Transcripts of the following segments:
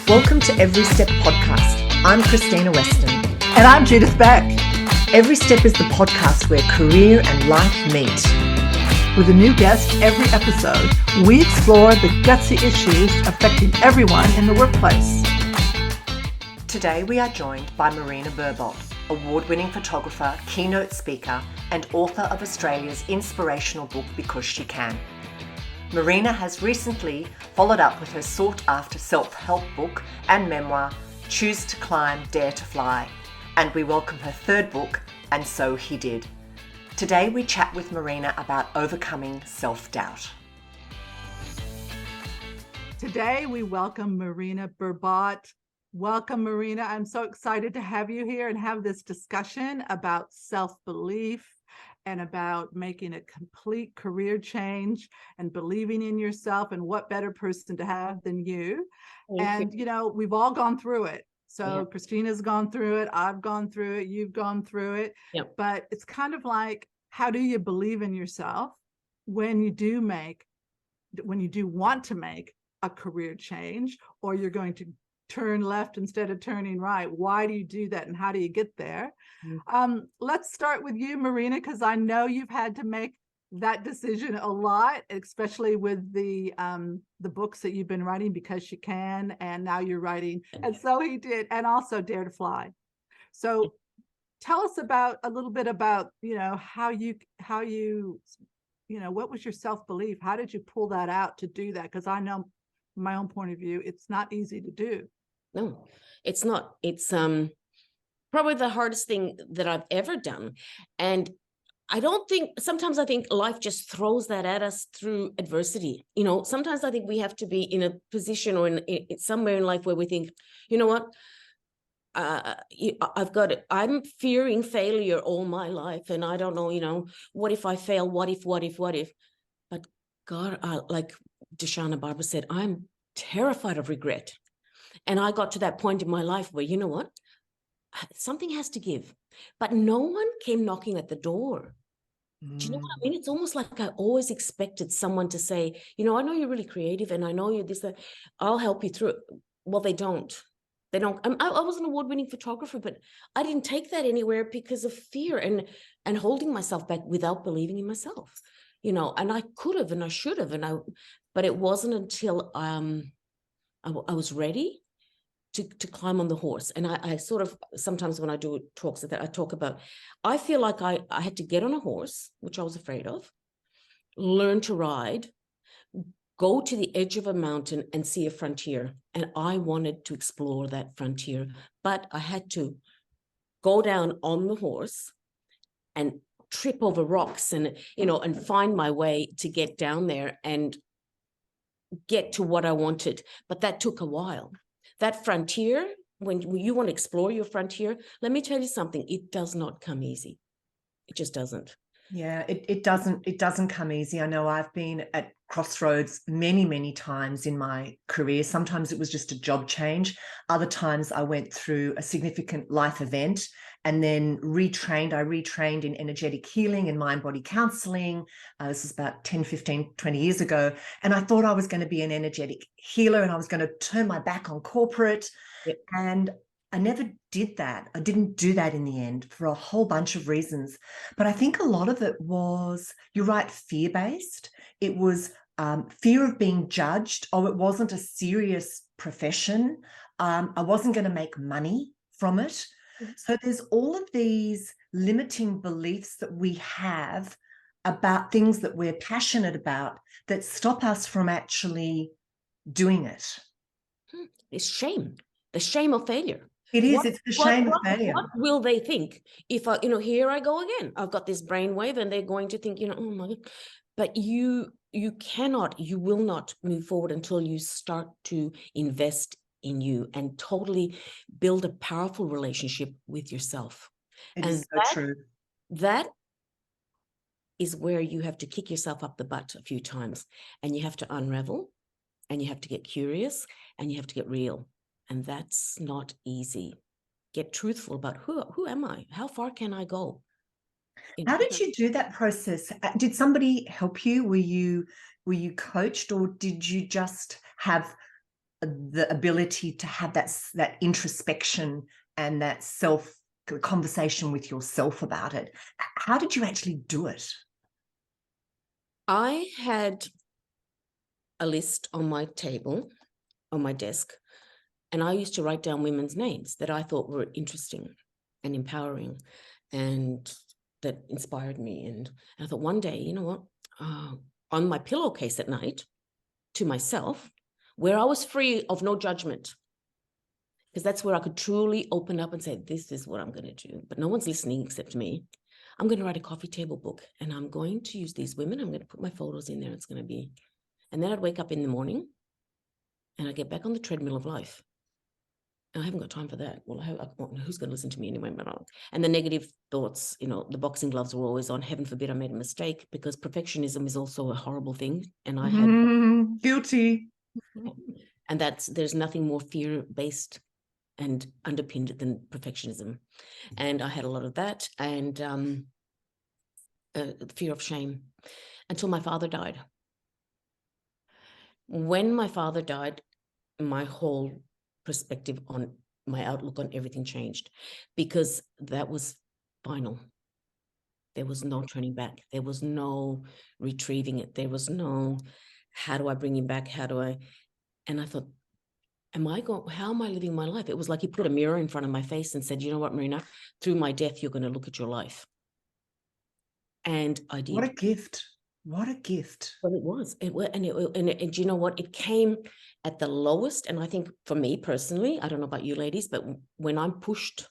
Welcome to Every Step Podcast. I'm Krystyna Weston. And I'm Judith Beck. Every Step is the podcast where career and life meet. With a new guest every episode, we explore the gutsy issues affecting everyone in the workplace. Today we are joined by Marina Brbot, award-winning photographer, keynote speaker, and author of Australia's inspirational book, Because She Can. Marina has recently followed up with her sought-after self-help book and memoir, Choose to Climb, Dare to Fly, and we welcome her third book, And So He Did. Today we chat with Marina about overcoming self-doubt. Today we welcome Marina Brbot. Welcome, Marina. I'm so excited to have you here and have this discussion about self-belief and about making a complete career change and believing in yourself, and what better person to have than you. And you know, we've all gone through it. So Krystyna's gone through it, I've gone through it, you've gone through it. But it's kind of like, how do you believe in yourself when you do want to make a career change, or you're going to turn left instead of turning right? Why do you do that, and how do you get there? Let's start with you, Marina, because I know you've had to make that decision a lot, especially with the books that you've been writing, Because She Can, and now you're writing And So He Did, and also Dare to Fly. So tell us a little bit about, how you what was your self-belief? How did you pull that out to do that? Because I know from my own point of view, it's not easy to do. No, it's not. It's probably the hardest thing that I've ever done. And sometimes I think life just throws that at us through adversity. Sometimes I think we have to be in a position or in somewhere in life where we think, you know what, I've got it. I'm fearing failure all my life. And I don't know, what if I fail? What if? But God, like Deshauna Barbara said, I'm terrified of regret. And I got to that point in my life where, you know what, something has to give. But no one came knocking at the door. Do you know what I mean? It's almost like I always expected someone to say, I know you're really creative and I know you're this, that. I'll help you through it. Well, they don't. I was an award-winning photographer, but I didn't take that anywhere because of fear and holding myself back without believing in myself. And I could have and I should have, but it wasn't until I was ready to climb on the horse. And I sort of, sometimes when I do talks like that, I talk about, I feel like I had to get on a horse, which I was afraid of, learn to ride, go to the edge of a mountain and see a frontier. And I wanted to explore that frontier, but I had to go down on the horse and trip over rocks and find my way to get down there and get to what I wanted. But that took a while. That frontier, when you want to explore your frontier, let me tell you something, it does not come easy. It just doesn't. Yeah, it doesn't come easy. I know I've been at crossroads many, many times in my career. Sometimes it was just a job change. Other times I went through a significant life event and then retrained. I retrained in energetic healing and mind-body counseling. This is about 10, 15, 20 years ago. And I thought I was going to be an energetic healer and I was going to turn my back on corporate. And I never did that. I didn't do that in the end for a whole bunch of reasons. But I think a lot of it was, you're right, fear-based. It was fear of being judged. Oh, it wasn't a serious profession. I wasn't going to make money from it. So there's all of these limiting beliefs that we have about things that we're passionate about that stop us from actually doing it. It's shame, the shame of failure. It is. It's the shame of failure. What will they think if here I go again? I've got this brainwave, and they're going to think, oh my God. But you will not move forward until you start to invest in you and totally build a powerful relationship with yourself. It is so true. That is where you have to kick yourself up the butt a few times, and you have to unravel, and you have to get curious, and you have to get real. And that's not easy. Get truthful about who am I? How far can I go? How did you do that process? Did somebody help you? Were you coached, or did you just have the ability to have that introspection and that conversation with yourself about it. How did you actually do it? I had a list on my table, on my desk, and I used to write down women's names that I thought were interesting and empowering and that inspired me. And I thought one day, you know what, on my pillowcase at night to myself, where I was free of no judgment, because that's where I could truly open up and say, this is what I'm going to do. But no one's listening except me. I'm going to write a coffee table book, and I'm going to use these women. I'm going to put my photos in there. It's going to be, and then I'd wake up in the morning and I'd get back on the treadmill of life. And I haven't got time for that. Well, who's going to listen to me anyway? And the negative thoughts, you know, the boxing gloves were always on. Heaven forbid I made a mistake, because perfectionism is also a horrible thing. And I had guilty. And there's nothing more fear-based and underpinned than perfectionism. And I had a lot of that, and fear of shame, until my father died. When my father died, my whole perspective on my outlook on everything changed, because that was final. There was no turning back. There was no retrieving it. There was no, how do I bring him back? And I thought, how am I living my life? It was like he put a mirror in front of my face and said, you know what, Marina, through my death, you're going to look at your life. And I did. What a gift. What a gift. Well, it was. And you know what? It came at the lowest. And I think for me personally, I don't know about you ladies, but when I'm pushed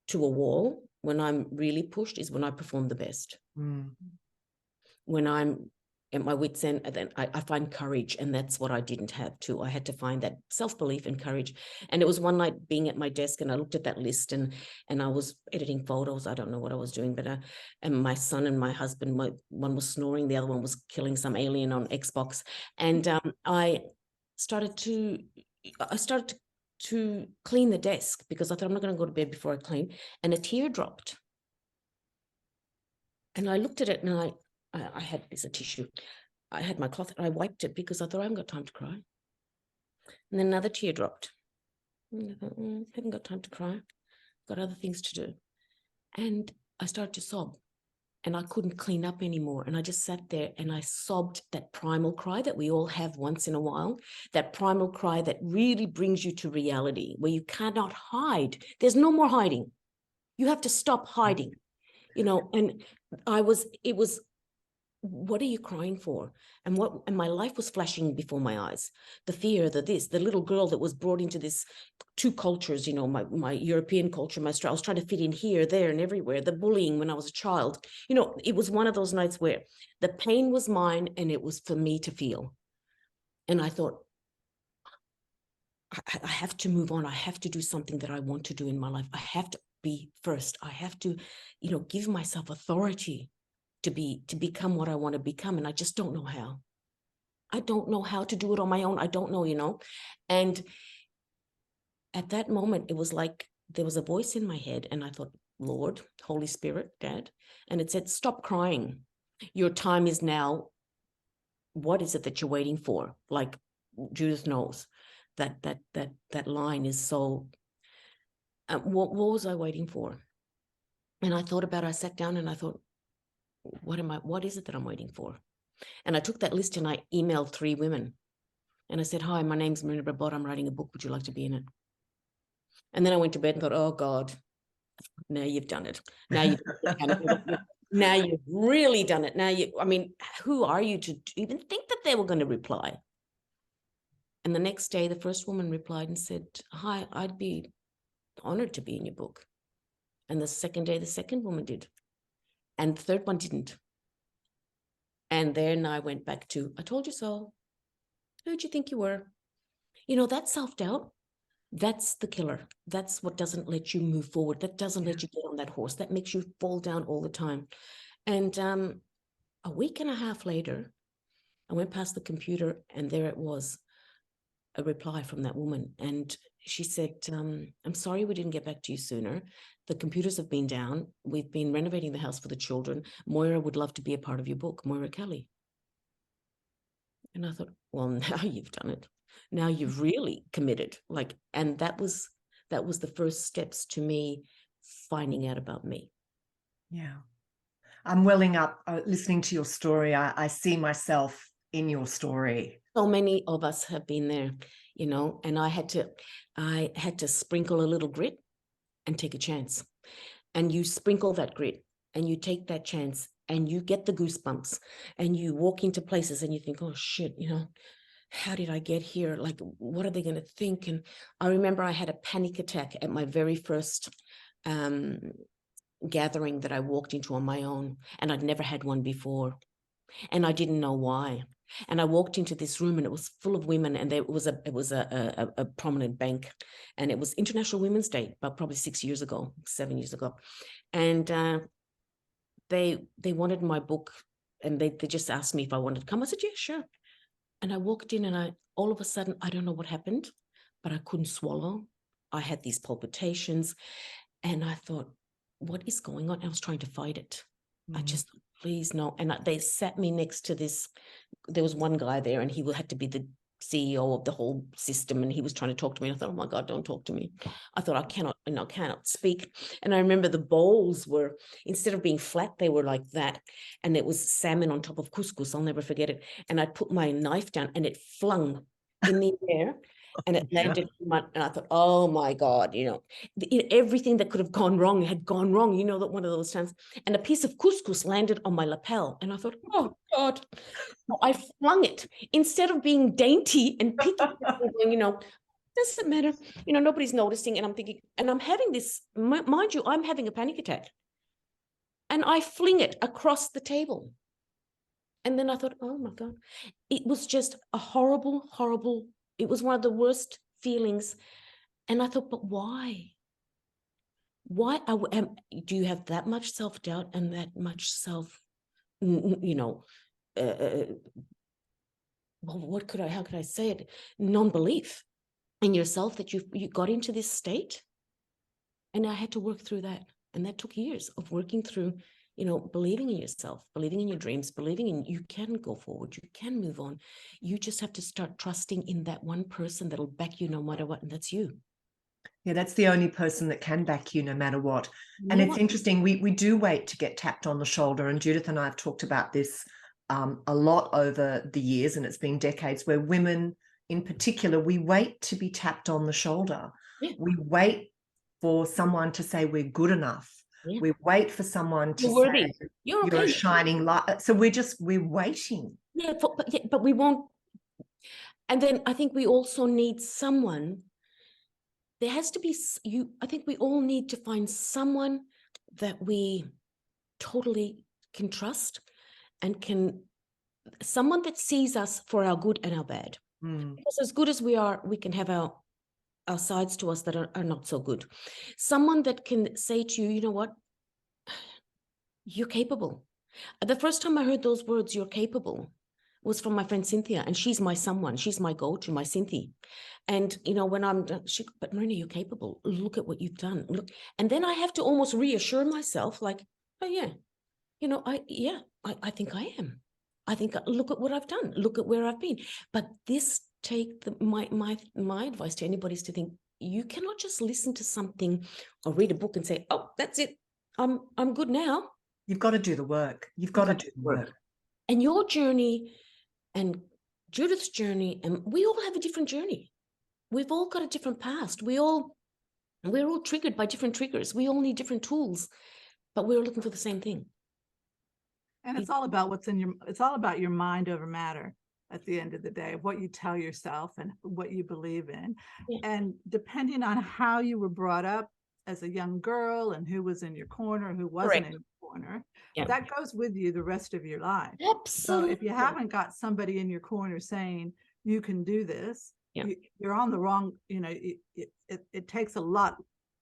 to a wall, when I'm really pushed, is when I perform the best. When I'm at my wit's end, then I find courage, and that's what I didn't have too. I had to find that self-belief and courage. And it was one night being at my desk, and I looked at that list, and I was editing photos. I don't know what I was doing, but and my son and my husband, one was snoring, the other one was killing some alien on Xbox, and I started to clean the desk, because I thought, I'm not going to go to bed before I clean, and a tear dropped, and I looked at it, and I had this tissue. I had my cloth, and I wiped it, because I thought, I haven't got time to cry. And then another tear dropped. And I thought, haven't got time to cry. Got other things to do. And I started to sob, and I couldn't clean up anymore. And I just sat there and I sobbed, that primal cry that we all have once in a while, that primal cry that really brings you to reality, where you cannot hide. There's no more hiding. You have to stop hiding, you know. And it was, what are you crying for? And my life was flashing before my eyes. The fear, the little girl that was brought into this two cultures, you know, my European culture, I was trying to fit in here, there, and everywhere. The bullying when I was a child, you know, it was one of those nights where the pain was mine and it was for me to feel. And I thought, I have to move on. I have to do something that I want to do in my life. I have to be first. I have to, you know, give myself authority to become what I want to become. And I just don't know how. I don't know how to do it on my own. I don't know, you know. And at that moment, it was like there was a voice in my head, and I thought, Lord, Holy Spirit, Dad. And it said, stop crying. Your time is now. What is it that you're waiting for? Like Judith knows that line is so, what was I waiting for? And I thought about it. I sat down and I thought, what is it that I'm waiting for? And I took that list and I emailed 3 women. And I said, hi, my name's Marina Brbot. I'm writing a book. Would you like to be in it? And then I went to bed and thought, oh God, now you've done it. Now you've really done it. I mean, who are you to even think that they were going to reply? And the next day, the first woman replied and said, hi, I'd be honored to be in your book. And the second day, the second woman did. And the third one didn't. And then I went back to, I told you so. Who'd you think you were? You know, that self-doubt, that's the killer. That's what doesn't let you move forward. That doesn't let you get on that horse. That makes you fall down all the time. And a week and a half later, I went past the computer, and there it was, a reply from that woman. And she said, I'm sorry we didn't get back to you sooner. The computers have been down. We've been renovating the house for the children. Moira would love to be a part of your book, Moira Kelly. And I thought, well, now you've done it. Now you've really committed. Like, and that was the first steps to me finding out about me. Yeah. I'm welling up listening to your story. I see myself in your story. So many of us have been there, you know, and I had to sprinkle a little grit and take a chance. And you sprinkle that grit and you take that chance and you get the goosebumps and you walk into places and you think, oh shit, you know, how did I get here? Like, what are they going to think? And I remember I had a panic attack at my very first gathering that I walked into on my own, and I'd never had one before. And I didn't know why. And I walked into this room and it was full of women, and it was a prominent bank, and it was International Women's Day, about probably 7 years ago. And they wanted my book, and they just asked me if I wanted to come. I said, yeah, sure. And I walked in and all of a sudden, I don't know what happened, but I couldn't swallow. I had these palpitations and I thought, what is going on? I was trying to fight it. I just, please no. And they sat me next to this. There was one guy there and he had to be the CEO of the whole system. And he was trying to talk to me. And I thought, oh my God, don't talk to me. I thought, I cannot speak. And I remember the bowls were, instead of being flat, they were like that. And it was salmon on top of couscous. I'll never forget it. And I put my knife down and it flung in the air. And it landed, and I thought, oh my God, you know, everything that could have gone wrong had gone wrong, you know, that one of those times. And a piece of couscous landed on my lapel. And I thought, oh God. So I flung it instead of being dainty and picky, you know, doesn't matter. You know, nobody's noticing. And I'm thinking, and I'm having this, mind you, I'm having a panic attack. And I fling it across the table. And then I thought, oh my God, it was just a horrible, horrible. It was one of the worst feelings. And I thought, but why? Why do you have that much self-doubt and that much you know, well, how could I say it? Non-belief in yourself that you got into this state. And I had to work through that. And that took years of working through, you know, believing in yourself, believing in your dreams, believing in you can go forward, you can move on. You just have to start trusting in that one person that'll back you no matter what, and that's you. Yeah, that's the only person that can back you no matter what. And it's interesting, we do wait to get tapped on the shoulder, and Judith and I have talked about this a lot over the years, and it's been decades where women in particular, we wait to be tapped on the shoulder. Yeah. We wait for someone to say we're good enough. Yeah. We wait for someone to say you're okay. A shining light. So we're waiting. Yeah, but we won't. And then I think we also need someone. There has to be I think we all need to find someone that we totally can trust and someone that sees us for our good and our bad. Because as good as we are, we can have our sides to us that are not so good. Someone that can say to you, you know what? You're capable. The first time I heard those words, you're capable, was from my friend Cynthia, and she's my someone. She's my go-to, my Cynthia. And, you know, when I'm done, but Marina, you're capable. Look at what you've done. Look. And then I have to almost reassure myself, like, oh, yeah, you know, I think I am. I think, look at what I've done. Look at where I've been. But my advice to anybody is to think, you cannot just listen to something or read a book and say, oh, that's it. I'm good now. You've got to do the work. You've got to do the work. And your journey and Judith's journey, and we all have a different journey. We've all got a different past. We're all triggered by different triggers. We all need different tools, but we're looking for the same thing. And it's all about it's all about your mind over matter at the end of the day, what you tell yourself and what you believe in. Yeah. And depending on how you were brought up as a young girl and who was in your corner, who wasn't in your corner, that goes with you the rest of your life. Absolutely. So if you haven't got somebody in your corner saying, you can do this, you're on the wrong, you know, it takes a lot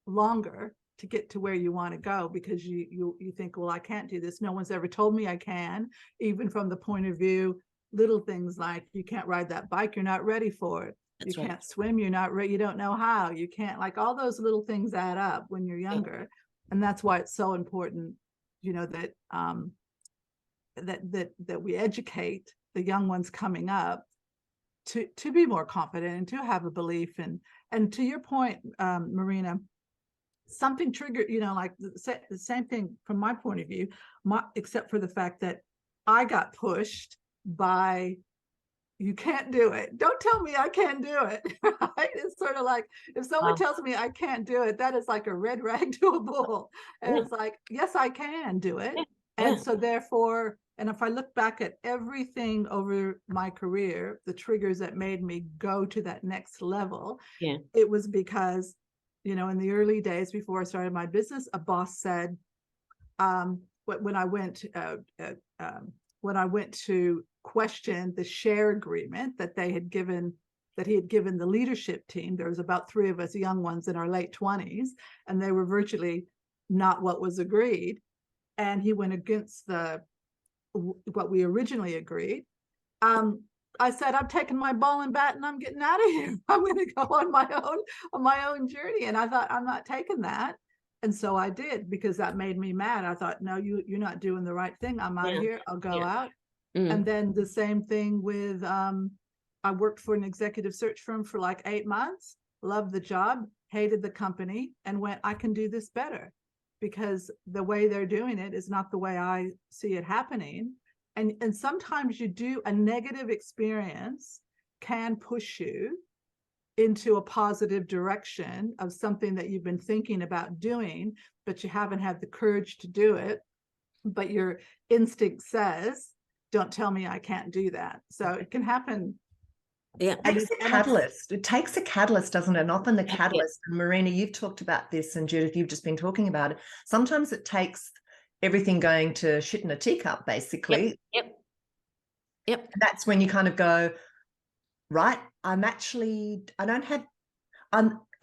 longer to get to where you want to go because you think, well, I can't do this. No one's ever told me I can, even from the point of view, little things like you can't ride that bike, you're not ready for it. That's you can't swim, you're not ready, you don't know how. You can't, like, all those little things add up when you're younger. And that's why it's so important, you know, that that we educate the young ones coming up to be more confident and to have a belief. And to your point, Marina, something triggered, like the same thing from my point of view, except for the fact that I got pushed by, you can't do it. Don't tell me I can't do it. Right? It's sort of like, if someone tells me I can't do it, that is like a red rag to a bull. And it's like, yes, I can do it. And so therefore, and if I look back at everything over my career, the triggers that made me go to that next level, it was because, in the early days before I started my business, a boss said, when I went to question the share agreement that he had given the leadership team, there was about 3 of us young ones in our late 20s, and they were virtually not what was agreed. And he went against what we originally agreed. I said, I'm taking my ball and bat and I'm getting out of here. I'm going to go on my own journey. And I thought, I'm not taking that. And so I did, because that made me mad. I thought, no, you're not doing the right thing. I'm out of here. I'll go out. And then the same thing with, I worked for an executive search firm for like 8 months, loved the job, hated the company, and went, I can do this better, because the way they're doing it is not the way I see it happening. And sometimes a negative experience can push you into a positive direction of something that you've been thinking about doing, but you haven't had the courage to do it. But your instinct says, don't tell me I can't do that. So it can happen. Yeah. It takes a catalyst, doesn't it? And often the catalyst, and Marina, you've talked about this, and Judith, you've just been talking about it. Sometimes it takes everything going to shit in a teacup, basically. Yep. And that's when you kind of go, right, in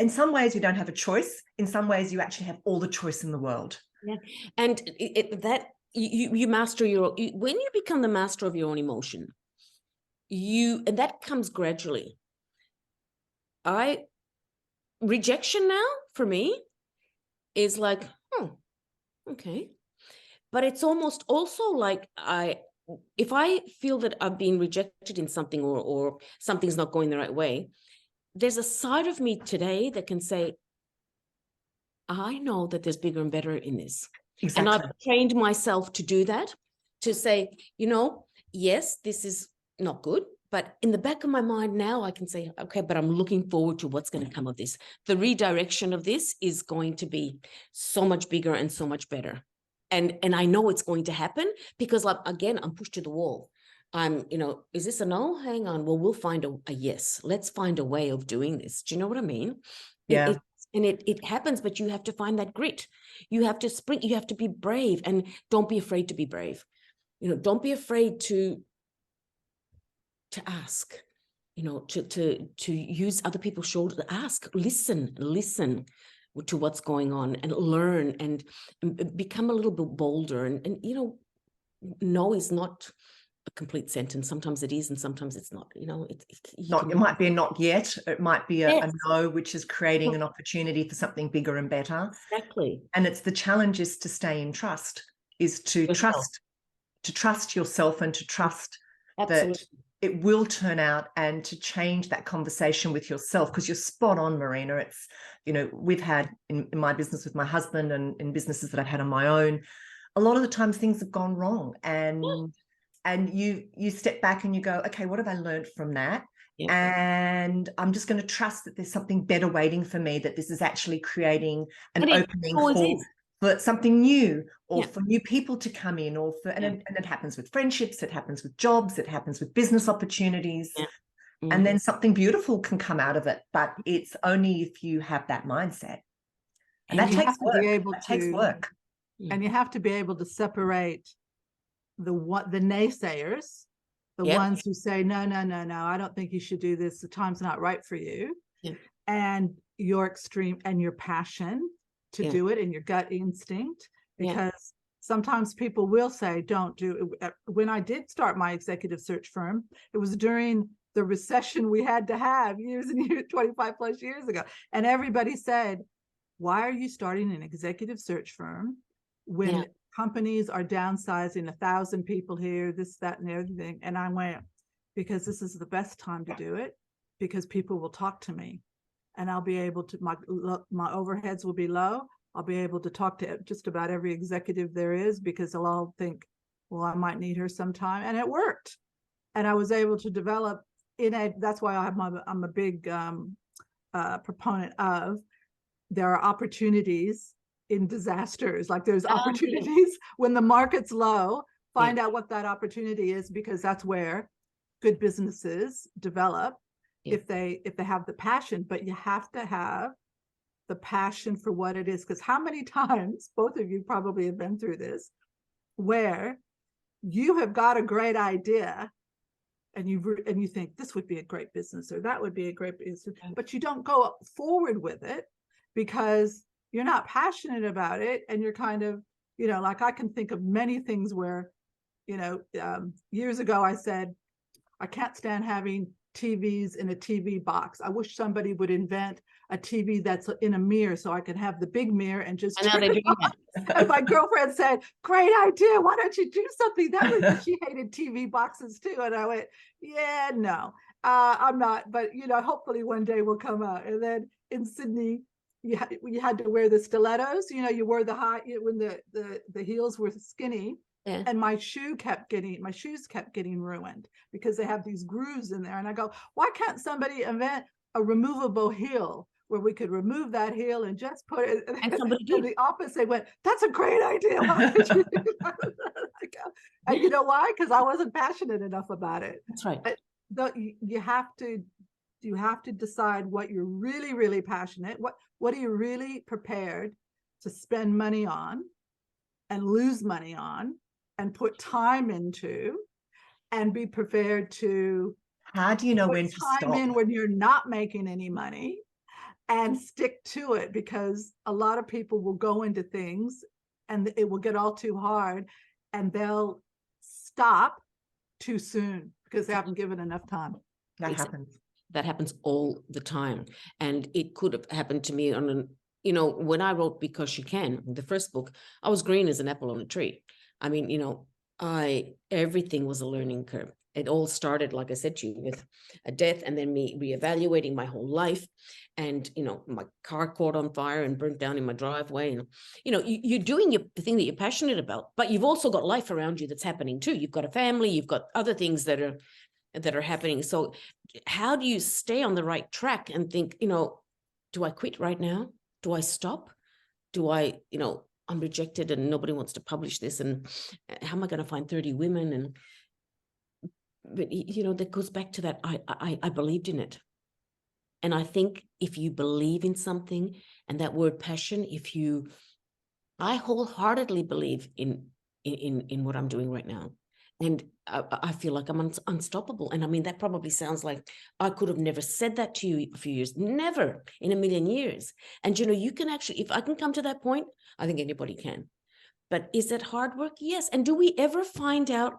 some ways you don't have a choice. In some ways you actually have all the choice in the world. Yeah. And you master when you become the master of your own emotion, and that comes gradually. Rejection now for me is like, okay. But it's almost also like if I feel that I've been rejected in something, or something's not going the right way, there's a side of me today that can say, I know that there's bigger and better in this. Exactly. And I've trained myself to do that, to say, yes, this is not good, but in the back of my mind now, I can say, okay, but I'm looking forward to what's going to come of this. The redirection of this is going to be so much bigger and so much better. And I know it's going to happen, because again, I'm pushed to the wall. Is this a no? Hang on. Well, we'll find a yes. Let's find a way of doing this. Do you know what I mean? Yeah. It happens, but you have to find that grit. You have to sprint. You have to be brave, and don't be afraid to be brave. Don't be afraid to ask, to use other people's shoulder to ask, listen to what's going on, and learn, and become a little bit bolder. And no is not a complete sentence. Sometimes it is, and sometimes it's not. It might be a not yet. It might be a no, which is creating an opportunity for something bigger and better. Exactly. And it's the challenge is to stay in trust, is to trust yourself, and to trust that it will turn out, and to change that conversation with yourself, because you're spot on, Marina. It's, we've had in my business with my husband, and in businesses that I've had on my own, a lot of the times things have gone wrong, and you step back and you go, okay, what have I learned from that? Yeah. And I'm just going to trust that there's something better waiting for me, that this is actually creating an opening for something new, or for new people to come in, or and it happens with friendships, it happens with jobs, it happens with business opportunities. Yeah. Mm-hmm. And then something beautiful can come out of it, but it's only if you have that mindset. And that takes work. Takes work. And you have to be able to separate the naysayers, the ones who say, no, I don't think you should do this. The time's not right for you. Yeah. And your extreme and your passion to do it, and your gut instinct, because sometimes people will say, don't do it. When I did start my executive search firm, it was during the recession we had to have years and years, 25 plus years ago. And everybody said, why are you starting an executive search firm when companies are downsizing 1,000 people here, this, that, and everything? And I went, because this is the best time to do it, because people will talk to me and I'll be able to, my overheads will be low. I'll be able to talk to just about every executive there is, because they'll all think, well, I might need her sometime. And it worked. And I was able to develop that's why I'm a big proponent of, there are opportunities in disasters. Like there's opportunities when the market's low, find out what that opportunity is, because that's where good businesses develop if they have the passion. But you have to have the passion for what it is, because how many times, both of you probably have been through this, where you have got a great idea and you think this would be a great business or that would be a great business, but you don't go forward with it because you're not passionate about it. And you're kind of, like I can think of many things where, years ago I said, I can't stand having TVs in a TV box. I wish somebody would invent a TV that's in a mirror so I can have the big mirror and just turn it on. And my girlfriend said, great idea. Why don't you do something that way? She hated TV boxes too. And I went, yeah, no, I'm not. But, hopefully one day will come out. And then in Sydney, you had to wear the stilettos. You wore the high when the heels were skinny. Yeah. And my shoes kept getting ruined because they have these grooves in there. And I go, why can't somebody invent a removable heel where we could remove that heel and just put it? And somebody did. The office, they went, that's a great idea. Why did you do that? And you know why? Because I wasn't passionate enough about it. That's right. But you have to decide what you're really, really passionate. What are you really prepared to spend money on and lose money on and put time into, and be prepared to, how do you know when to stop in when you're not making any money, and stick to it? Because a lot of people will go into things and it will get all too hard and they'll stop too soon because they haven't given enough time. That happens all the time. And it could have happened to me on when I wrote Because She Can, the first book, I was green as an apple on a tree. I mean, everything was a learning curve. It all started, like I said to you, with a death, and then me reevaluating my whole life. And, my car caught on fire and burnt down in my driveway. And, you're doing the thing that you're passionate about, but you've also got life around you that's happening too. You've got a family, you've got other things that are happening. So how do you stay on the right track and think, do I quit right now? Do I stop? Do I, I'm rejected and nobody wants to publish this, and how am I going to find 30 women? But that goes back to that. I believed in it. And I think if you believe in something, and that word passion, I wholeheartedly believe in what I'm doing right now. And I feel like I'm unstoppable. And I mean, that probably sounds like I could have never said that to you a few years, never in a million years. And, you can actually, if I can come to that point, I think anybody can. But is it hard work? Yes. And do we ever find out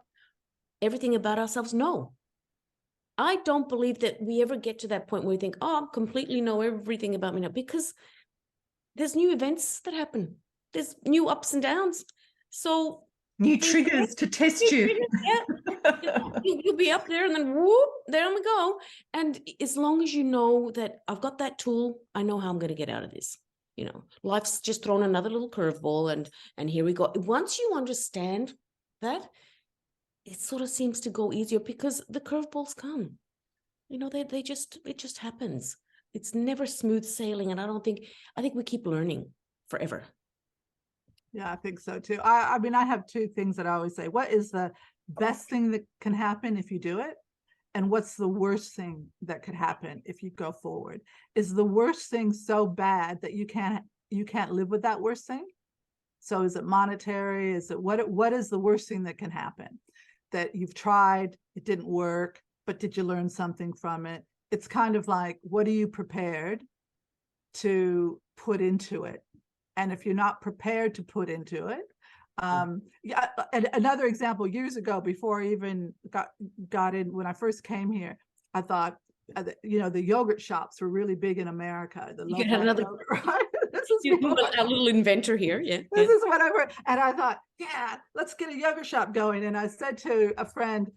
everything about ourselves? No. I don't believe that we ever get to that point where we think, I completely know everything about me now, because there's new events that happen. There's new ups and downs. So new triggers to test you. Yeah. You'll be up there and then whoop, there we go. And as long as you know that I've got that tool, I know how I'm going to get out of this. Life's just thrown another little curveball, and here we go. Once you understand that, it sort of seems to go easier, because the curveballs come. It just happens. It's never smooth sailing. And I think we keep learning forever. Yeah, I think so too. I mean, I have two things that I always say. What is the best thing that can happen if you do it? And what's the worst thing that could happen if you go forward? Is the worst thing so bad that you can't live with that worst thing? So is it monetary? Is it what is the worst thing that can happen? That you've tried, it didn't work, but did you learn something from it? It's kind of like, what are you prepared to put into it? And if you're not prepared to put into it, and another example, years ago, before I even got in, when I first came here, I thought, the yogurt shops were really big in America. You can have another, yogurt, right? This is a little inventor here. Yeah. This is what I heard. And I thought, yeah, let's get a yogurt shop going. And I said to a friend,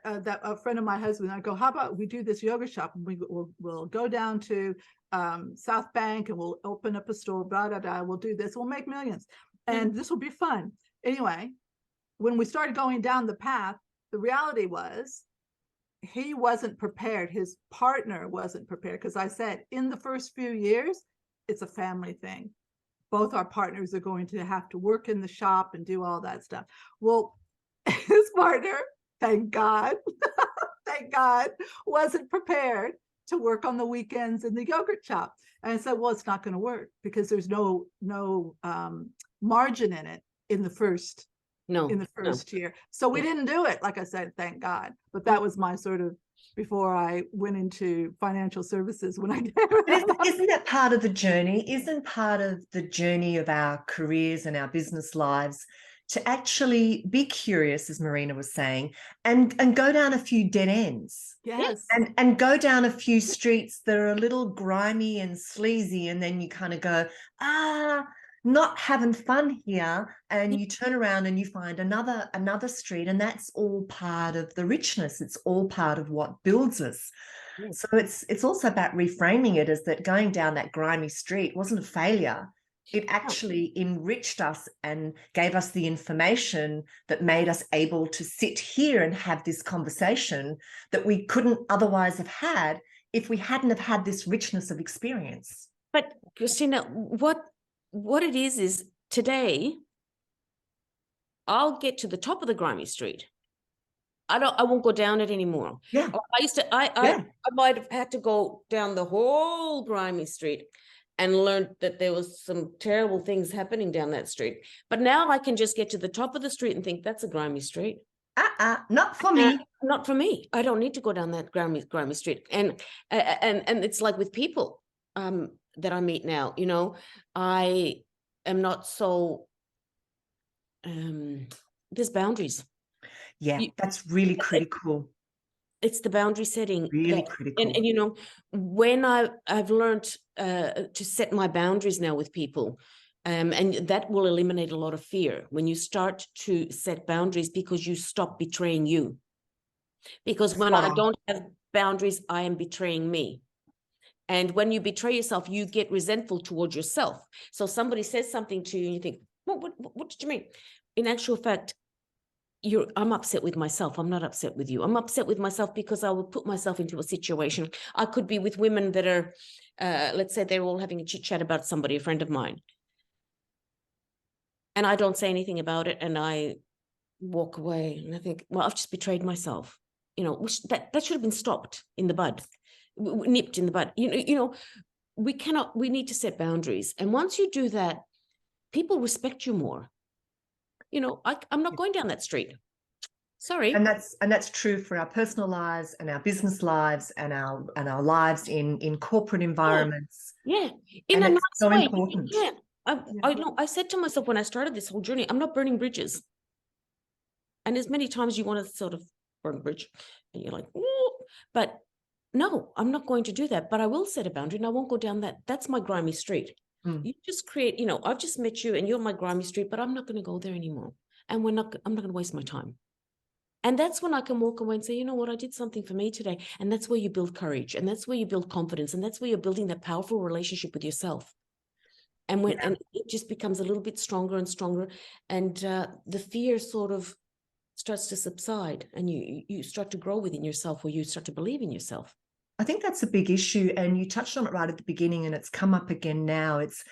that a friend of my husband, I go, how about we do this yoga shop and we'll go down to South Bank and we'll open up a store, blah, blah, blah. We'll do this. We'll make millions. And this will be fun. Anyway, when we started going down the path, the reality was he wasn't prepared. His partner wasn't prepared. Because I said, in the first few years, it's a family thing. Both our partners are going to have to work in the shop and do all that stuff. Well, his partner, thank God, thank God, wasn't prepared to work on the weekends in the yogurt shop. And I said, well, it's not going to work because there's no margin in it in the first year. So we didn't do it. Like I said, thank God. But that was my sort of before I went into financial services when I did. Isn't that part of the journey? Isn't part of the journey of our careers and our business lives to actually be curious, as Marina was saying, and go down a few dead ends? Yes. And go down a few streets that are a little grimy and sleazy, and then you kind of go, not having fun here, and you turn around and you find another street, and that's all part of the richness. It's all part of what builds us. Yes. So it's also about reframing it as that going down that grimy street wasn't a failure. It actually enriched us and gave us the information that made us able to sit here and have this conversation that we couldn't otherwise have had if we hadn't have had this richness of experience. But Krystyna, what it is today, I'll get to the top of the grimy street. I won't go down it anymore. Yeah. I might have had to go down the whole grimy street and learned that there was some terrible things happening down that street. But now I can just get to the top of the street and think that's a grimy street. Not for me. Not for me. I don't need to go down that grimy street. And it's like with people that I meet now, you know, I am not so, there's boundaries. Yeah, that's really critical. It's the boundary setting. Really critical. And you know, when I've learned to set my boundaries now with people, and that will eliminate a lot of fear when you start to set boundaries, because you stop betraying you. Because when I don't have boundaries, I am betraying me. And when you betray yourself, you get resentful towards yourself. So somebody says something to you and you think, what did you mean? In actual fact, I'm upset with myself. I'm not upset with you. I'm upset with myself because I would put myself into a situation. I could be with women that are, let's say they're all having a chit chat about somebody, a friend of mine. And I don't say anything about it. And I walk away and I think, well, I've just betrayed myself. You know, that should have been stopped in the bud, nipped in the bud. You know, we need to set boundaries. And once you do that, people respect you more. You know, I'm not going down that street. Sorry. And that's true for our personal lives and our business lives and our lives in corporate environments. Yeah. In a nice so way. Important. Yeah. I know. I said to myself when I started this whole journey, I'm not burning bridges. And as many times you want to sort of burn a bridge and you're like, ooh, but no, I'm not going to do that. But I will set a boundary and I won't go down that. That's my grimy street. You just create, you know, I've just met you and you're my grimy street, but I'm not going to go there anymore. And I'm not going to waste my time. And that's when I can walk away and say, you know what, I did something for me today. And that's where you build courage. And that's where you build confidence. And that's where you're building that powerful relationship with yourself. And and it just becomes a little bit stronger and stronger. And the fear sort of starts to subside and you start to grow within yourself, or you start to believe in yourself. I think that's a big issue, and you touched on it right at the beginning, and it's come up again now. It's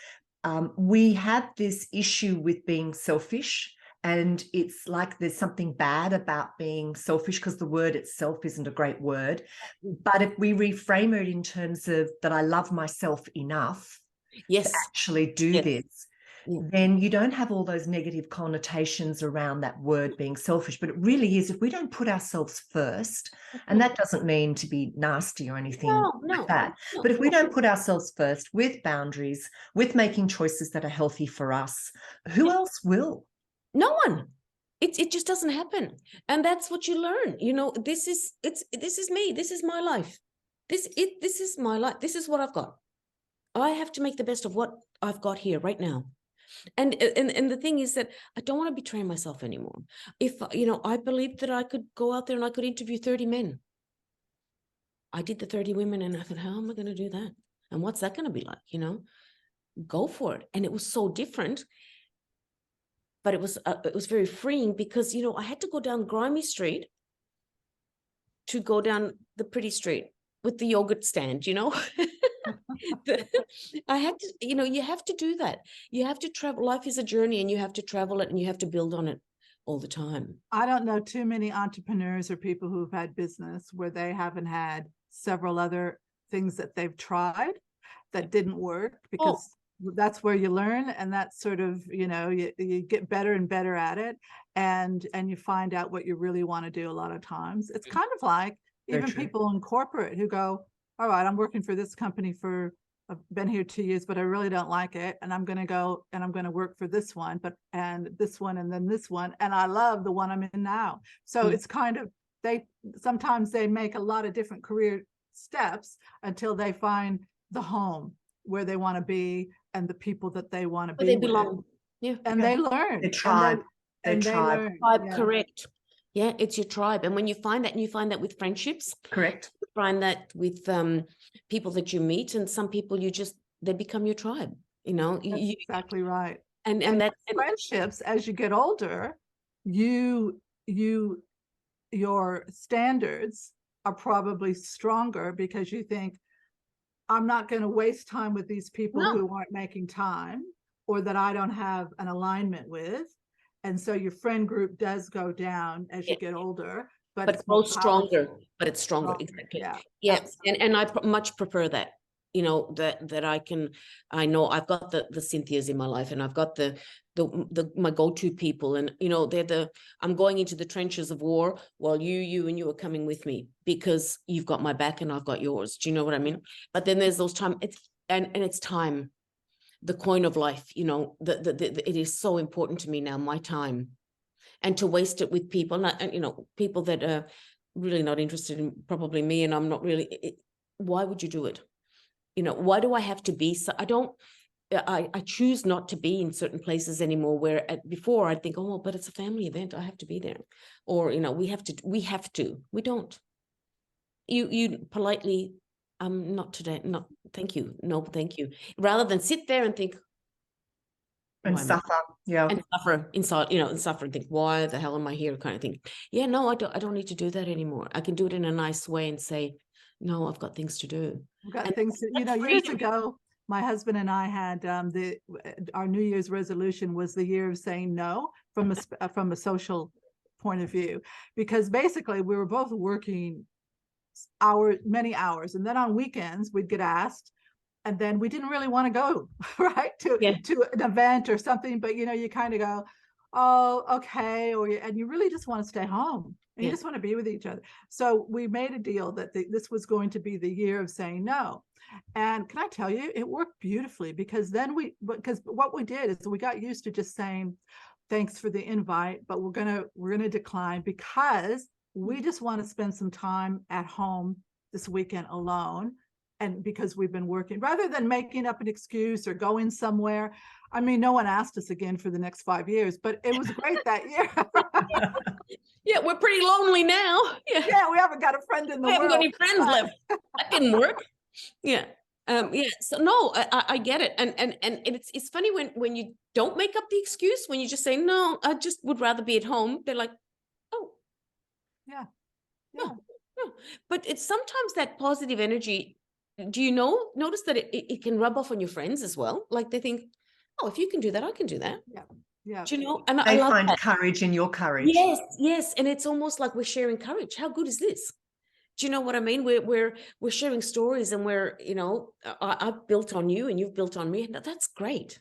we have this issue with being selfish, and it's like there's something bad about being selfish because the word itself isn't a great word. But if we reframe it in terms of that I love myself enough to actually do this, then you don't have all those negative connotations around that word being selfish. But it really is, if we don't put ourselves first, and that doesn't mean to be nasty or anything like that, but if we don't put ourselves first with boundaries, with making choices that are healthy for us, who else will? No one. It just doesn't happen. And that's what you learn. You know, this is me. This is my life. This is my life. This is what I've got. I have to make the best of what I've got here right now. And the thing is that I don't want to betray myself anymore. If, I believed that I could go out there and I could interview 30 men. I did the 30 women and I thought, how am I going to do that? And what's that going to be like, Go for it. And it was so different. But it was very freeing because, I had to go down grimy street to go down the pretty street with the yogurt stand, I had to, you have to do that. You have to travel. Life is a journey and you have to travel it and you have to build on it all the time. I don't know too many entrepreneurs or people who've had business where they haven't had several other things that they've tried that didn't work, because that's where you learn, and that's sort of, you get better and better at it, and you find out what you really want to do a lot of times. It's kind of like even people in corporate who go, all right, I'm working for this company I've been here 2 years, but I really don't like it. And I'm going to go and I'm going to work for this one, and this one, and then this one. And I love the one I'm in now. So it's kind of, sometimes they make a lot of different career steps until they find the home where they want to be and the people that they want to be They belong. with. Yeah. And they learn. Their tribe. They tribe. learn. Correct. Yeah, it's your tribe. And when you find that, and you find that with friendships. Correct. You find that with people that you meet, and some people they become your tribe, That's exactly right. And that's friendships, as you get older, your standards are probably stronger because you think, I'm not going to waste time with these people who aren't making time, or that I don't have an alignment with. And so your friend group does go down as you get older, but it grows stronger. But it's stronger. Exactly. Yeah. And I much prefer that, that I know I've got the Cynthias in my life, and I've got my go-to people, and I'm going into the trenches of war while you are coming with me, because you've got my back and I've got yours. Do you know what I mean? But then there's those times, it's time, the coin of life, it is so important to me now, my time, and to waste it with people, people that are really not interested in probably me, and I'm not really, why would you do it? Why do I have to be? So I choose not to be in certain places anymore, where before I'd think, oh, but it's a family event, I have to be there. Or, we don't. You politely, not today, not, thank you, no, thank you. Rather than sit there and think. And suffer, and suffer inside, and suffer and think, why the hell am I here, kind of thing. Yeah, no, I don't need to do that anymore. I can do it in a nice way and say, no, I've got things to do. I've got things to, years ago, my husband and I had our New Year's resolution was the year of saying no from a social point of view, because basically we were both working many hours, and then on weekends we'd get asked, and then we didn't really want to go right to an event or something, but you kind of go, oh, okay, and you really just want to stay home. And you just want to be with each other. So we made a deal that this was going to be the year of saying no. And can I tell you, it worked beautifully, because what we did is we got used to just saying, thanks for the invite, but we're gonna decline, because we just want to spend some time at home this weekend alone. And because we've been working, rather than making up an excuse or going somewhere. I mean, no one asked us again for the next 5 years, but it was great that year. Yeah, we're pretty lonely now. Yeah, we haven't got a friend in the world. We haven't got any friends left. That didn't work. Yeah. So no, I get it. And it's funny when you don't make up the excuse, when you just say, no, I just would rather be at home. They're like, oh. Yeah. No. But it's sometimes that positive energy. Do you notice that it can rub off on your friends as well? Like they think, oh, if you can do that, I can do that. Yeah. Do you know? And they I love find that. courage in your courage. Yes. And it's almost like we're sharing courage. How good is this? Do you know what I mean? We're sharing stories, and I've built on you and you've built on me. That's great.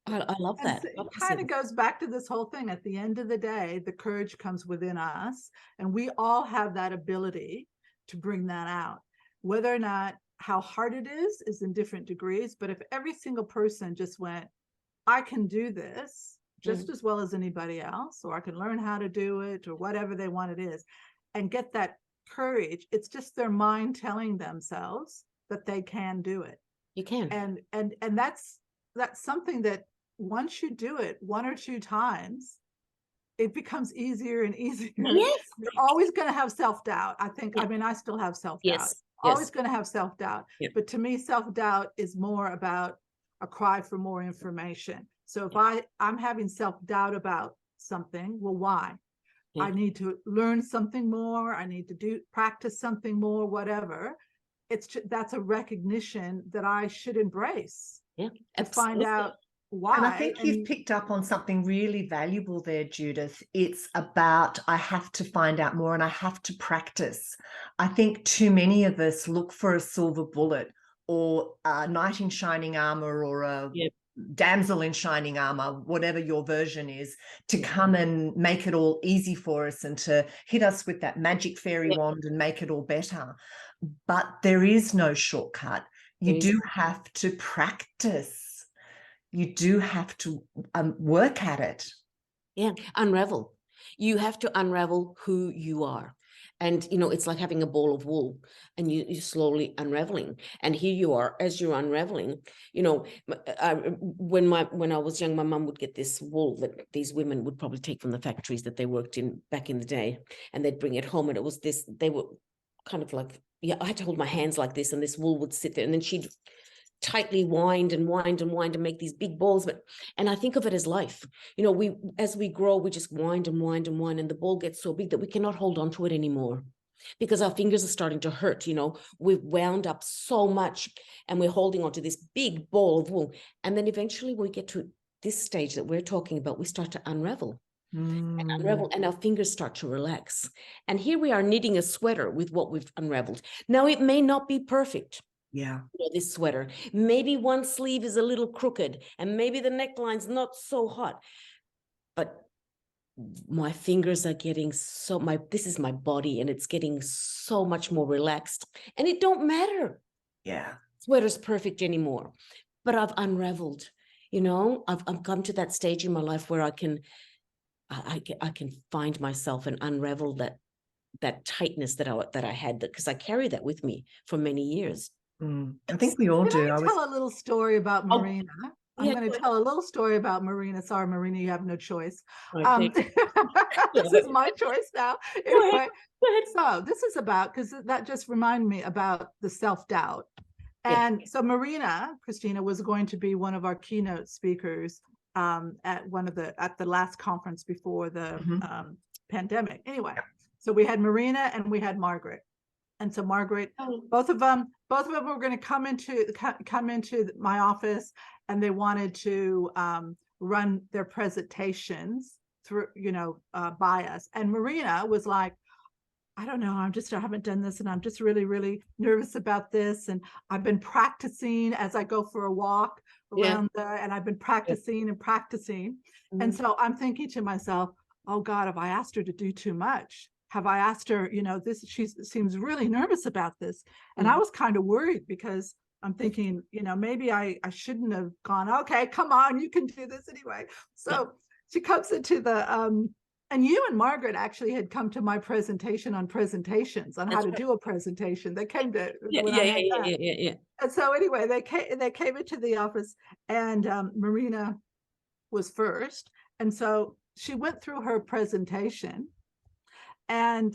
I love that. It kind of goes back to this whole thing. At the end of the day, the courage comes within us, and we all have that ability to bring that out. Whether or not how hard it is in different degrees. But if every single person just went, I can do this just as well as anybody else, or I can learn how to do it, or whatever they want it is, and get that courage, it's just their mind telling themselves that they can do it. You can. And that's something that once you do it 1 or 2 times, it becomes easier and easier. Yes. You're always going to have self-doubt. I think, Yeah. I mean, I still have self-doubt. Yes. Always going to have self-doubt. Yeah. But to me, self-doubt is more about a cry for more information. So if I'm having self-doubt about something, well, why? Yeah. I need to learn something more. I need to practice something more, whatever. That's a recognition that I should embrace. Yeah. To find out why. And I think you've picked up on something really valuable there, Judith. It's about, I have to find out more and I have to practice. I think too many of us look for a silver bullet or a knight in shining armor or a damsel in shining armor, whatever your version is, to come and make it all easy for us and to hit us with that magic fairy wand and make it all better. But there is no shortcut. You do have to practice. You do have to work at it. Yeah, unravel. You have to unravel who you are. And, you know, it's like having a ball of wool and you're slowly unraveling. And here you are, as you're unraveling, you know, when I was young, my mum would get this wool that these women would probably take from the factories that they worked in back in the day. And they'd bring it home. And it was this, they were kind of like, I had to hold my hands like this and this wool would sit there. And then she'd tightly wind and make these big balls. And I think of it as life. You know, as we grow, we just wind and the ball gets so big that we cannot hold on to it anymore because our fingers are starting to hurt. You know, we've wound up so much and we're holding on to this big ball of wool. And then eventually we get to this stage that we're talking about, we start to unravel. And unravel, and our fingers start to relax. And here we are knitting a sweater with what we've unraveled. Now, it may not be perfect. Yeah. This sweater, maybe one sleeve is a little crooked and maybe the neckline's not so hot, but my fingers are getting this is my body and it's getting so much more relaxed and it don't matter. Yeah. Sweater's perfect anymore, but I've unraveled, you know, I've come to that stage in my life where I can find myself and unravel that tightness that I had, because I carry that with me for many years. I think we all do. Can I tell a little story about Marina? I'm yeah, going to tell a little story about Marina. Sorry, Marina, you have no choice. This is my choice now. Anyway, so this is about, because that just reminded me about the self-doubt. And so Marina Krystyna was going to be one of our keynote speakers at the last conference before the pandemic. Anyway, so we had Marina and we had Margaret. And so Margaret, both of them were going to come into my office, and they wanted to run their presentations through, by us. And Marina was like, I don't know, I haven't done this, and I'm just really, really nervous about this. And I've been practicing as I go for a walk around there, and I've been practicing and practicing. And so I'm thinking to myself, oh God, have I asked her to do too much? Have I asked her, she seems really nervous about this. And I was kind of worried because I'm thinking, maybe I shouldn't have gone, okay, come on, you can do this anyway. So she comes into the, and you and Margaret actually had come to my presentation on presentations, on how to do a presentation. They came to, yeah. And so anyway, they came into the office, and Marina was first. And so she went through her presentation, and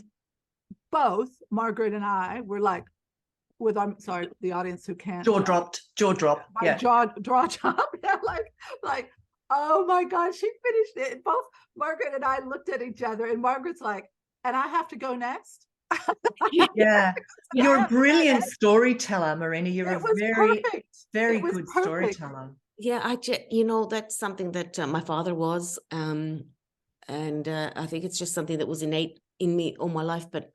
both Margaret and I were like, I'm sorry, the audience who can't. Jaw dropped. My jaw dropped. Yeah, like, oh my God, she finished it. And both Margaret and I looked at each other, and Margaret's like, and I have to go next. Yeah. You're a brilliant storyteller, Marina. You're a very good storyteller. Yeah, that's something that my father was. And I think it's just something that was innate in me all my life, but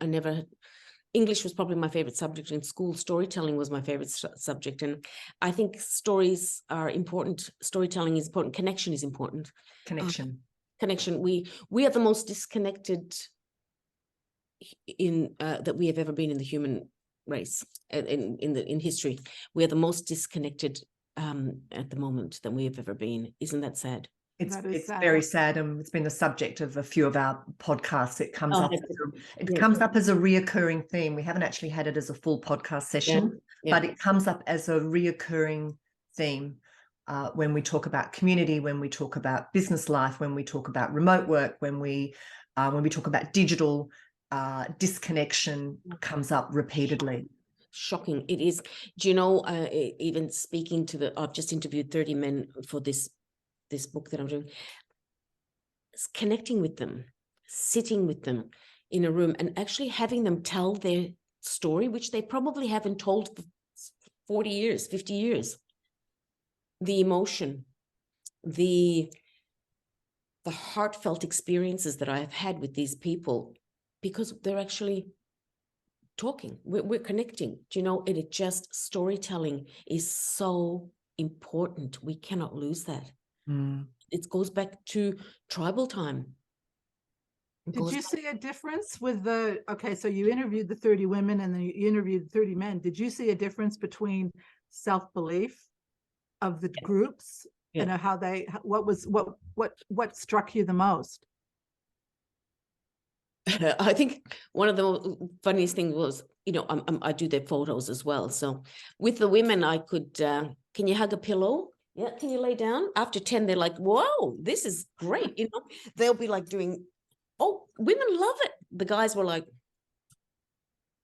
English was probably my favorite subject in school. Storytelling was my favorite subject. And I think stories are important. Storytelling is important. Connection is important. Connection. We are the most disconnected that we have ever been in the human race in history. We are the most disconnected at the moment than we have ever been. Isn't that sad? It's sad. Very sad, and it's been the subject of a few of our podcasts. It comes up as a reoccurring theme. We haven't actually had it as a full podcast session, but it comes up as a reoccurring theme. when we talk about community, when we talk about business life, when we talk about remote work, when we talk about digital, disconnection comes up repeatedly. Shocking. It is. Do you know, even speaking to I've just interviewed 30 men for this book that I'm doing. It's connecting with them, sitting with them in a room and actually having them tell their story, which they probably haven't told for 40 years, 50 years. The emotion, the heartfelt experiences that I've had with these people, because they're actually talking, we're connecting. Do you know, it just, storytelling is so important. We cannot lose that. It goes back to tribal time. Did you see a difference with so you interviewed the 30 women and then you interviewed 30 men. Did you see a difference between self-belief of the groups and how what struck you the most? I think one of the funniest things was, you know, I do their photos as well. So with the women, I could, can you hug a pillow? Yeah. Can you lay down? After 10, they're like, whoa, this is great. You know, they'll be like doing, oh, women love it. The guys were like,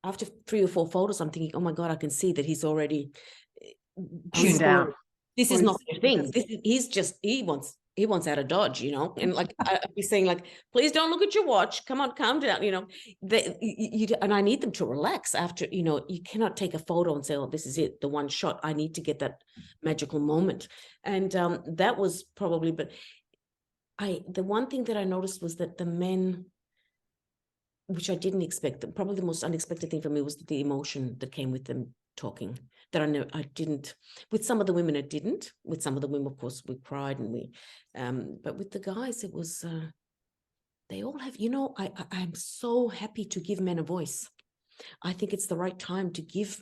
after 3 or 4 photos, I'm thinking, oh my God, I can see that he's already tuned out. This is not their thing. He wants out of Dodge, you know, and like I'd be saying, like, please don't look at your watch. Come on, calm down, you know. And I need them to relax after, you know. You cannot take a photo and say, oh, this is it, the one shot. I need to get that magical moment, and that was probably. But the one thing that I noticed was that the men, which I didn't expect, probably the most unexpected thing for me was the emotion that came with them talking. That I didn't. With some of the women, I didn't. With some of the women, of course, we cried and we. But with the guys, it was. They all have. You know, I'm so happy to give men a voice. I think it's the right time to give.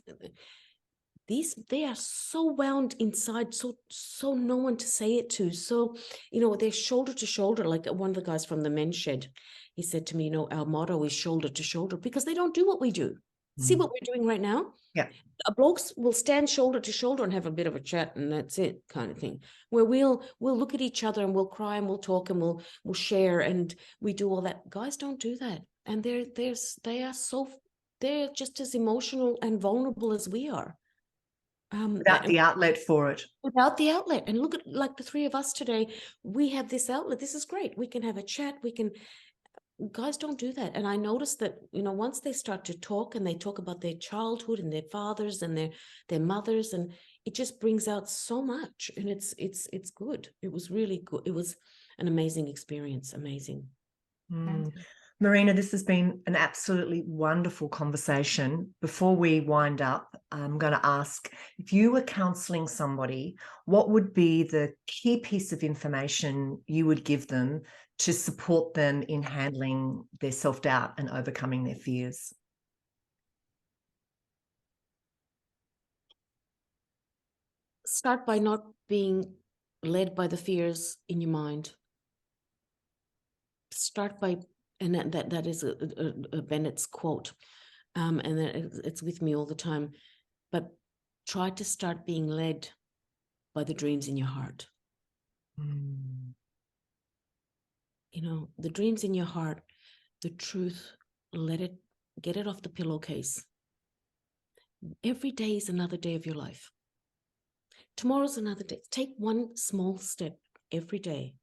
They are so wound inside, so no one to say it to. So, you know, they're shoulder to shoulder. Like one of the guys from the men's shed, he said to me, you know, our motto is shoulder to shoulder, because they don't do what we do. See what we're doing right now? Yeah. Blokes will stand shoulder to shoulder and have a bit of a chat, and that's it, kind of thing. Where we'll look at each other and we'll cry and we'll talk and we'll share and we do all that. Guys don't do that, and they're just as emotional and vulnerable as we are. Without the outlet for it. Without the outlet. And look at, like, the three of us today, we have this outlet. This is great. We can have a chat. Guys don't do that. And I noticed that, you know, once they start to talk and they talk about their childhood and their fathers and their mothers, and it just brings out so much. And it's good. It was really good. It was an amazing experience. Amazing. Marina, this has been an absolutely wonderful conversation. Before we wind up, I'm going to ask, if you were counseling somebody, what would be the key piece of information you would give them to support them in handling their self-doubt and overcoming their fears? Start by not being led by the fears in your mind. Start by, and that is a Bennett's quote, and it's with me all the time, but try to start being led by the dreams in your heart. You know, the dreams in your heart, the truth, get it off the pillowcase. Every day is another day of your life. Tomorrow's another day. Take one small step every day.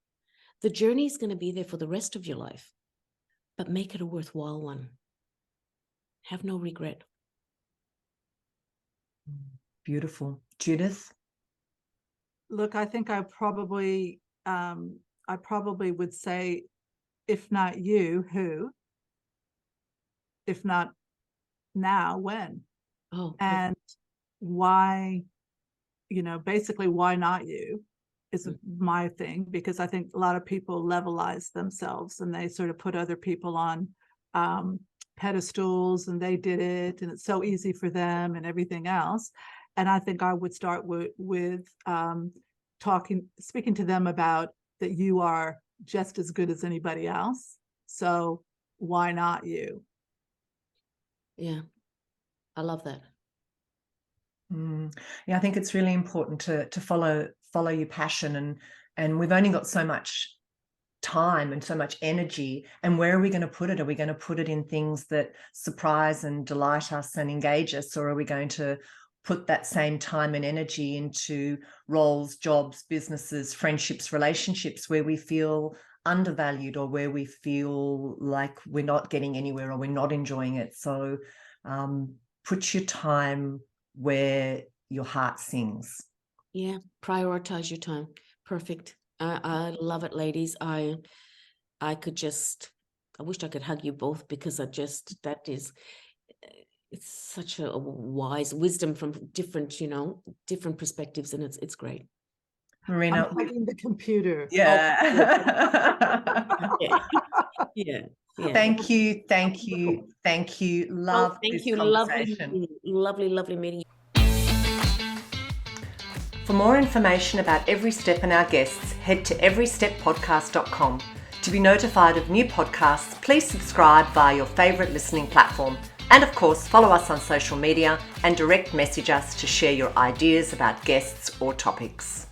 The journey is going to be there for the rest of your life, but make it a worthwhile one. Have no regret. Beautiful. Judith? Look, I think I probably would say, if not you, who? If not now, when? Oh, and why, you know, basically, why not you is my thing, because I think a lot of people levelize themselves and they sort of put other people on pedestals, and they did it and it's so easy for them and everything else. And I think I would start with speaking to them about that you are just as good as anybody else. So why not you? Yeah, I love that. Yeah, I think it's really important to follow follow your passion, and we've only got so much time and so much energy, and where are we going to put it? Are we going to put it in things that surprise and delight us and engage us, or are we going to put that same time and energy into roles, jobs, businesses, friendships, relationships where we feel undervalued, or where we feel like we're not getting anywhere, or we're not enjoying it? So put your time where your heart sings. Yeah, prioritize your time. Perfect. I love it, ladies. I wish I could hug you both, because it's such a wise wisdom from different perspectives, and it's great. Marina, I'm hugging the computer. yeah. Yeah. Thank you. Love Thank this you. conversation. Lovely meeting you. For more information about Every Step and our guests, head to everysteppodcast.com. To be notified of new podcasts, please subscribe via your favourite listening platform. And of course, follow us on social media and direct message us to share your ideas about guests or topics.